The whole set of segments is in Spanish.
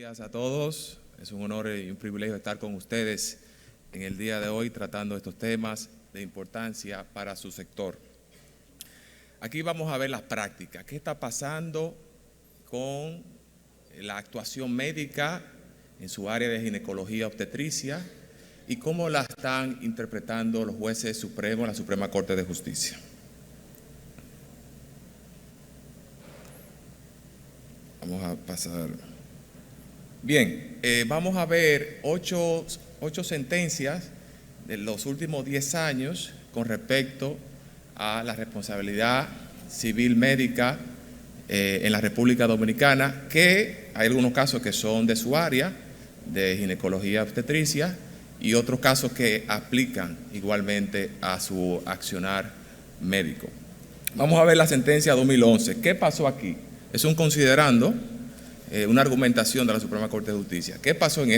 días a todos. Es un honor y un privilegio estar con ustedes en el día de hoy tratando estos temas de importancia para su sector. Aquí vamos a ver las prácticas. ¿Qué está pasando con la actuación médica en su área de ginecología obstetricia y cómo la están interpretando los jueces supremos, la Suprema Corte de Justicia? Vamos a pasar. Bien, vamos a ver ocho sentencias de los últimos 10 años con respecto a la responsabilidad civil médica en la República Dominicana, que hay algunos casos que son de su área, de ginecología obstetricia, y otros casos que aplican igualmente a su accionar médico. Vamos a ver la sentencia 2011. ¿Qué pasó aquí? Es un considerando, una argumentación de la Suprema Corte de Justicia. ¿Qué pasó en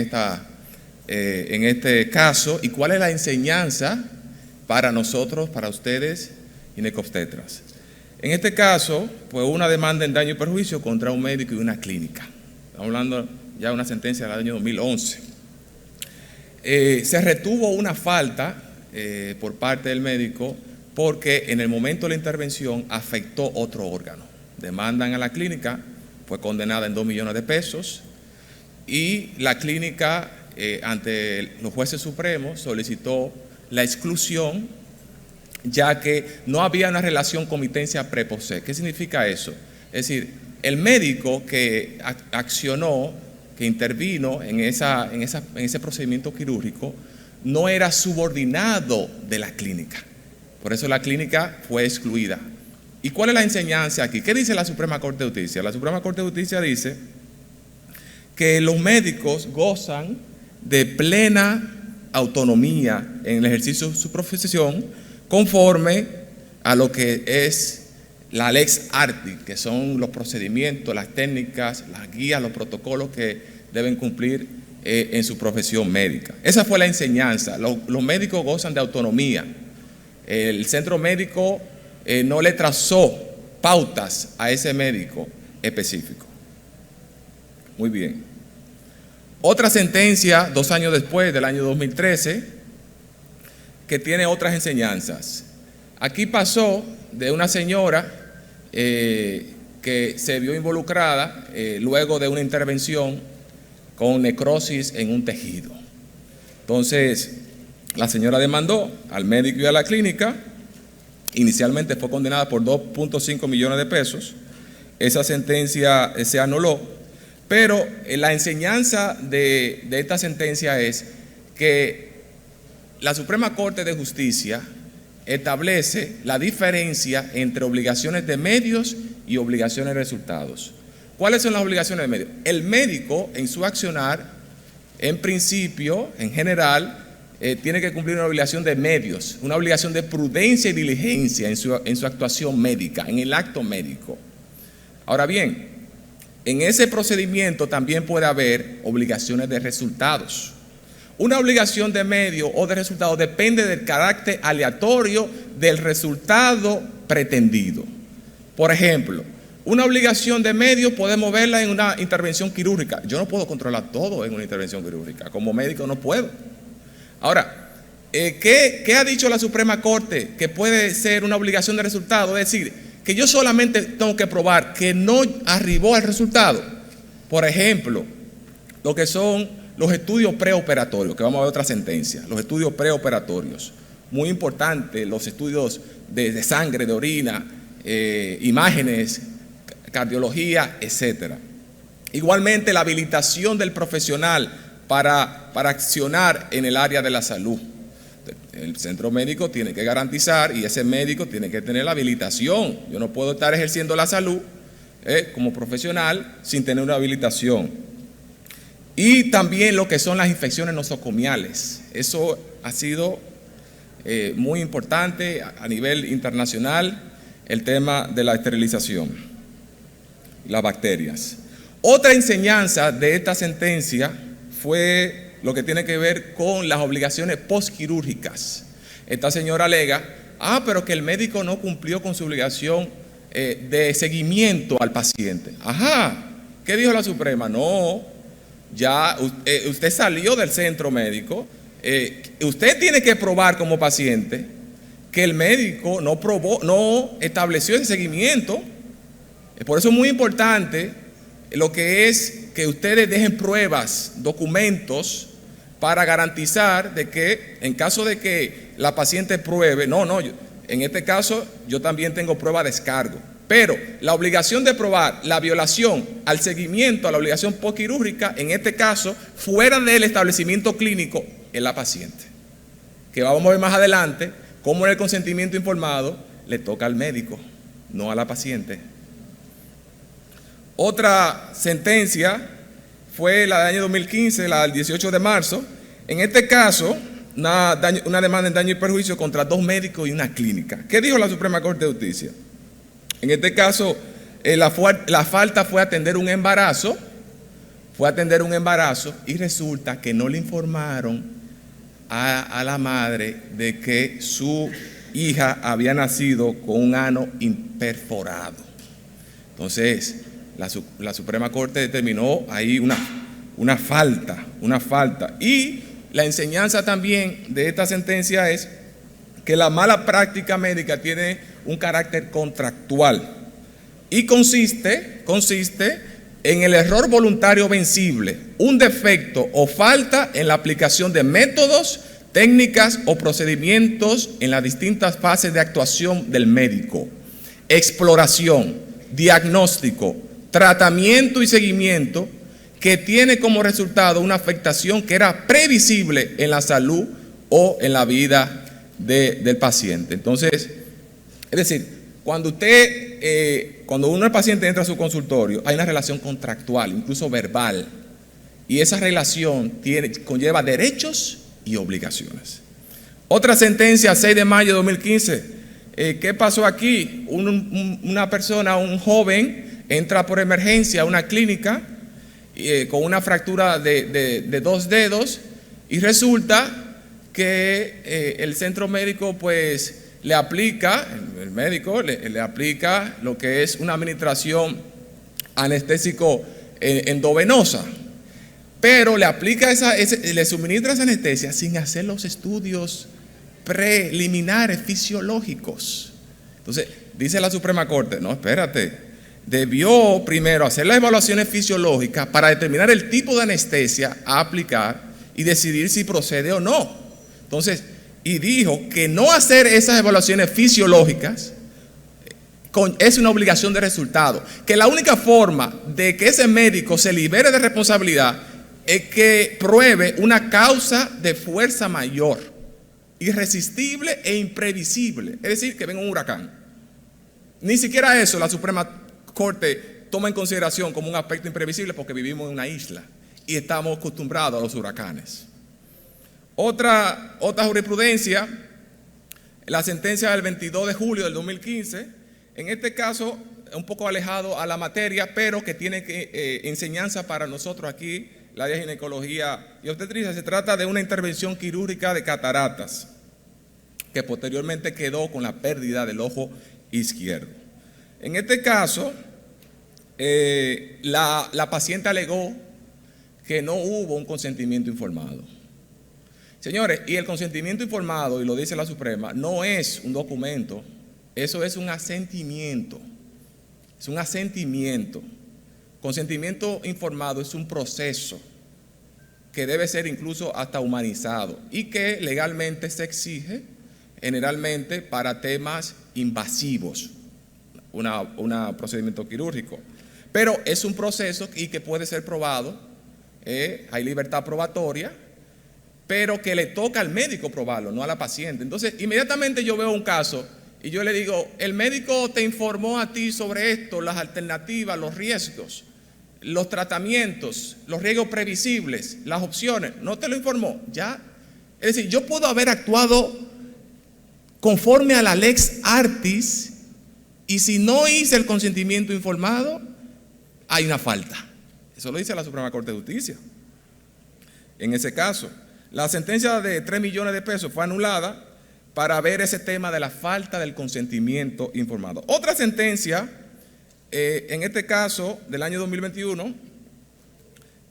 este caso y cuál es la enseñanza para nosotros, para ustedes, ginecobstetras? En este caso, pues una demanda en daño y perjuicio contra un médico y una clínica. Estamos hablando ya de una sentencia del año 2011. Se retuvo una falta por parte del médico porque en el momento de la intervención afectó otro órgano. Demandan a la clínica, fue condenada en 2 millones de pesos y la clínica ante los jueces supremos solicitó la exclusión ya que no había una relación comitencia pre-post. ¿Qué significa eso? Es decir, el médico que accionó, que intervino en ese procedimiento quirúrgico no era subordinado de la clínica. Por eso la clínica fue excluida. ¿Y cuál es la enseñanza aquí? ¿Qué dice la Suprema Corte de Justicia? La Suprema Corte de Justicia dice que los médicos gozan de plena autonomía en el ejercicio de su profesión conforme a lo que es la lex artis, que son los procedimientos, las técnicas, las guías, los protocolos que deben cumplir en su profesión médica. Esa fue la enseñanza. Los médicos gozan de autonomía. El centro médico no le trazó pautas a ese médico específico. Muy bien. Otra sentencia, 2 años después, del año 2013, que tiene otras enseñanzas. Aquí pasó de una señora que se vio involucrada luego de una intervención con necrosis en un tejido. Entonces, la señora demandó al médico y a la clínica. Inicialmente fue condenada por 2.5 millones de pesos. Esa sentencia se anuló, pero la enseñanza de esta sentencia es que la Suprema Corte de Justicia establece la diferencia entre obligaciones de medios y obligaciones de resultados. ¿Cuáles son las obligaciones de medios? El médico en su accionar, en principio, en general, tiene que cumplir una obligación de medios, una obligación de prudencia y diligencia en su actuación médica, en el acto médico. Ahora bien, en ese procedimiento también puede haber obligaciones de resultados. Una obligación de medio o de resultado depende del carácter aleatorio del resultado pretendido. Por ejemplo, una obligación de medio podemos verla en una intervención quirúrgica. Yo no puedo controlar todo en una intervención quirúrgica. Como médico no puedo. Ahora, ¿qué ha dicho la Suprema Corte que puede ser una obligación de resultado? Es decir, que yo solamente tengo que probar que no arribó al resultado. Por ejemplo, lo que son los estudios preoperatorios, que vamos a ver otra sentencia, los estudios preoperatorios. Muy importante, los estudios de sangre, de orina, imágenes, cardiología, etcétera. Igualmente, la habilitación del profesional para accionar en el área de la salud. El centro médico tiene que garantizar y ese médico tiene que tener la habilitación. Yo no puedo estar ejerciendo la salud como profesional sin tener una habilitación. Y también lo que son las infecciones nosocomiales. Eso ha sido muy importante a nivel internacional, el tema de la esterilización, las bacterias. Otra enseñanza de esta sentencia fue lo que tiene que ver con las obligaciones postquirúrgicas. Esta señora alega, pero que el médico no cumplió con su obligación de seguimiento al paciente. Ajá, ¿qué dijo la Suprema? No, ya usted salió del centro médico, usted tiene que probar como paciente que el médico no estableció ese seguimiento. Por eso es muy importante lo que es que ustedes dejen pruebas, documentos, para garantizar de que en caso de que la paciente pruebe, en este caso yo también tengo prueba de descargo, pero la obligación de probar la violación al seguimiento, a la obligación postquirúrgica, en este caso, fuera del establecimiento clínico, es la paciente. Que vamos a ver más adelante cómo en el consentimiento informado le toca al médico, no a la paciente. Otra sentencia fue la del año 2015, la del 18 de marzo. En este caso, una demanda en daño y perjuicio contra 2 médicos y una clínica. ¿Qué dijo la Suprema Corte de Justicia? En este caso, la falta fue atender un embarazo, y resulta que no le informaron a la madre de que su hija había nacido con un ano imperforado. Entonces, la Suprema Corte determinó ahí una falta. Y la enseñanza también de esta sentencia es que la mala práctica médica tiene un carácter contractual y consiste en el error voluntario vencible, un defecto o falta en la aplicación de métodos, técnicas o procedimientos en las distintas fases de actuación del médico, exploración, diagnóstico, tratamiento y seguimiento, que tiene como resultado una afectación que era previsible en la salud o en la vida del paciente. Entonces, es decir, cuando un paciente entra a su consultorio, hay una relación contractual, incluso verbal, y esa relación conlleva derechos y obligaciones. Otra sentencia, 6 de mayo de 2015. ¿Qué pasó aquí? Una persona, un joven, entra por emergencia a una clínica con una fractura de 2 dedos, y resulta que el centro médico pues le aplica lo que es una administración anestésico endovenosa, pero le suministra esa anestesia sin hacer los estudios preliminares fisiológicos. Entonces dice la Suprema Corte, no, espérate, debió primero hacer las evaluaciones fisiológicas para determinar el tipo de anestesia a aplicar y decidir si procede o no. Entonces, y dijo que no hacer esas evaluaciones fisiológicas es una obligación de resultado, que la única forma de que ese médico se libere de responsabilidad es que pruebe una causa de fuerza mayor, irresistible e imprevisible, es decir, que venga un huracán. Ni siquiera eso la Suprema Corte toma en consideración como un aspecto imprevisible, porque vivimos en una isla y estamos acostumbrados a los huracanes. Otra jurisprudencia, la sentencia del 22 de julio del 2015, en este caso un poco alejado a la materia, pero que tiene enseñanza para nosotros aquí, la de ginecología y obstetricia. Se trata de una intervención quirúrgica de cataratas, que posteriormente quedó con la pérdida del ojo izquierdo. En este caso, la paciente alegó que no hubo un consentimiento informado. Señores, y el consentimiento informado, y lo dice la Suprema, no es un documento, eso es un asentimiento. Es un asentimiento. Consentimiento informado es un proceso que debe ser incluso hasta humanizado y que legalmente se exige generalmente para temas invasivos, un procedimiento quirúrgico. Pero es un proceso y que puede ser probado, hay libertad probatoria, pero que le toca al médico probarlo, no a la paciente. Entonces, inmediatamente yo veo un caso y yo le digo, el médico te informó a ti sobre esto, las alternativas, los riesgos, los tratamientos, los riesgos previsibles, las opciones. ¿No te lo informó? Ya. Es decir, yo puedo haber actuado conforme a la lex artis, y si no hice el consentimiento informado, hay una falta. Eso lo dice la Suprema Corte de Justicia. En ese caso, la sentencia de 3 millones de pesos fue anulada para ver ese tema de la falta del consentimiento informado. Otra sentencia, en este caso del año 2021,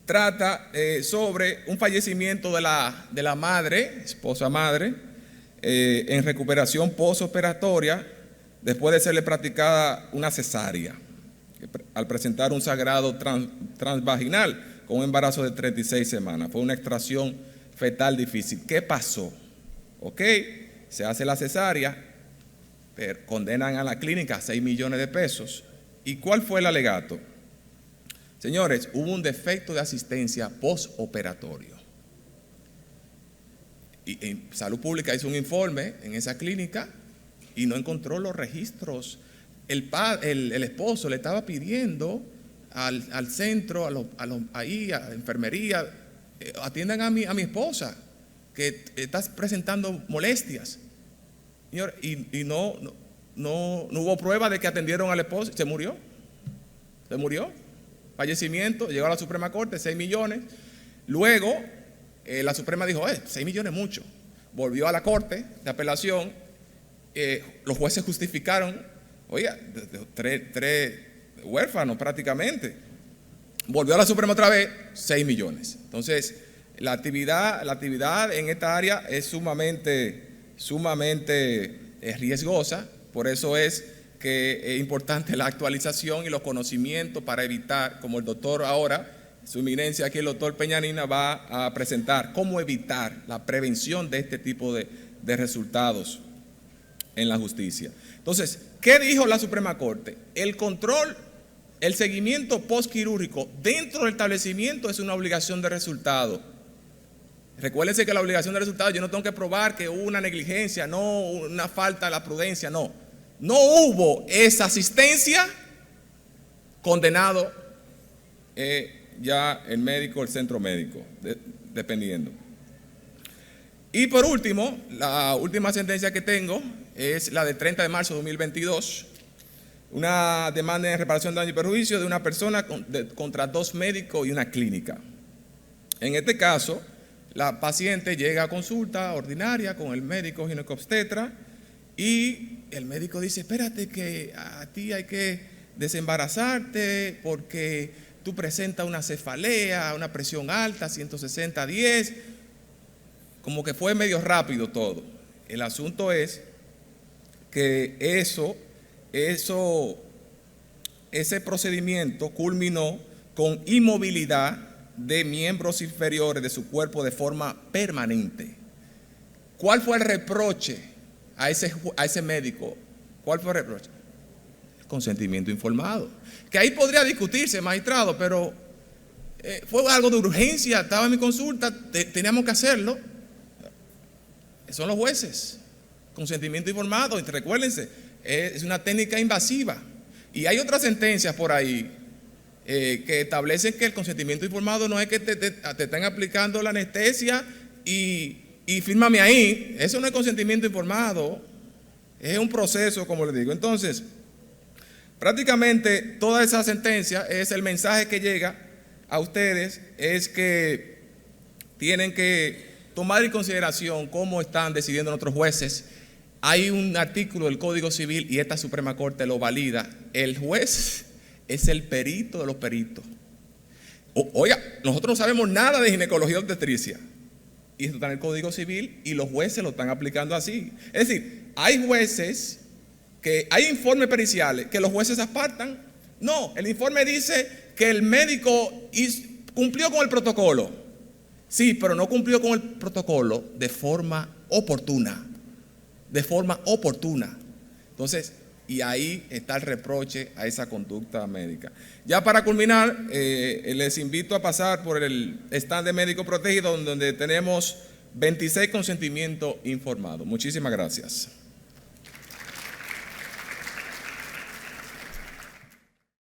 trata sobre un fallecimiento de la madre, esposa madre, en recuperación postoperatoria después de serle practicada una cesárea, al presentar un sangrado transvaginal con un embarazo de 36 semanas. Fue una extracción fetal difícil. ¿Qué pasó? Ok, se hace la cesárea, pero condenan a la clínica a 6 millones de pesos. ¿Y cuál fue el alegato? Señores, hubo un defecto de asistencia postoperatorio. Y Salud Pública hizo un informe en esa clínica y no encontró los registros. El esposo le estaba pidiendo al centro, ahí, a la enfermería, atiendan a mi esposa, que está presentando molestias. Señor, y no hubo prueba de que atendieron al esposo. Se murió. Fallecimiento, llegó a la Suprema Corte, 6 millones. Luego, la Suprema dijo, 6 millones es mucho. Volvió a la Corte de Apelación. Los jueces justificaron, oiga, tres huérfanos prácticamente. Volvió a la Suprema otra vez, 6 millones. Entonces, la actividad en esta área es sumamente riesgosa. Por eso es que es importante la actualización y los conocimientos para evitar, como el doctor ahora, su eminencia aquí, el doctor Peñanina, va a presentar cómo evitar la prevención de este tipo de resultados en la justicia. Entonces, ¿qué dijo la Suprema Corte? El control, el seguimiento postquirúrgico dentro del establecimiento es una obligación de resultado. Recuérdense que la obligación de resultado, yo no tengo que probar que hubo una negligencia, no una falta de la prudencia, no. No hubo esa asistencia, condenado ya el médico, el centro médico, dependiendo. Y por último, la última sentencia que tengo es la del 30 de marzo de 2022, una demanda de reparación de daño y perjuicio de una persona contra 2 médicos y una clínica. En este caso, la paciente llega a consulta ordinaria con el médico ginecobstetra y el médico dice, espérate que a ti hay que desembarazarte porque tú presentas una cefalea, una presión alta, 160/10, como que fue medio rápido todo. El asunto es que ese procedimiento culminó con inmovilidad de miembros inferiores de su cuerpo de forma permanente. ¿Cuál fue el reproche a ese médico? ¿Cuál fue el reproche? El consentimiento informado. Que ahí podría discutirse, magistrado, pero fue algo de urgencia, estaba en mi consulta, teníamos que hacerlo. Son los jueces. Consentimiento informado, y recuérdense, es una técnica invasiva. Y hay otras sentencias por ahí que establecen que el consentimiento informado no es que te están aplicando la anestesia y fírmame ahí. Eso no es consentimiento informado, es un proceso, como les digo. Entonces, prácticamente toda esa sentencia es el mensaje que llega a ustedes, es que tienen que tomar en consideración cómo están decidiendo nuestros jueces. Hay un artículo del Código Civil y esta Suprema Corte lo valida. El juez es el perito de los peritos. Oiga, nosotros no sabemos nada de ginecología y obstetricia. Y esto está en el Código Civil y los jueces lo están aplicando así. Es decir, hay jueces que hay informes periciales que los jueces apartan. No, el informe dice que el médico cumplió con el protocolo. Sí, pero no cumplió con el protocolo de forma oportuna. Entonces, y ahí está el reproche a esa conducta médica. Ya para culminar, les invito a pasar por el stand de médico protegido donde tenemos 26 consentimientos informados. Muchísimas gracias.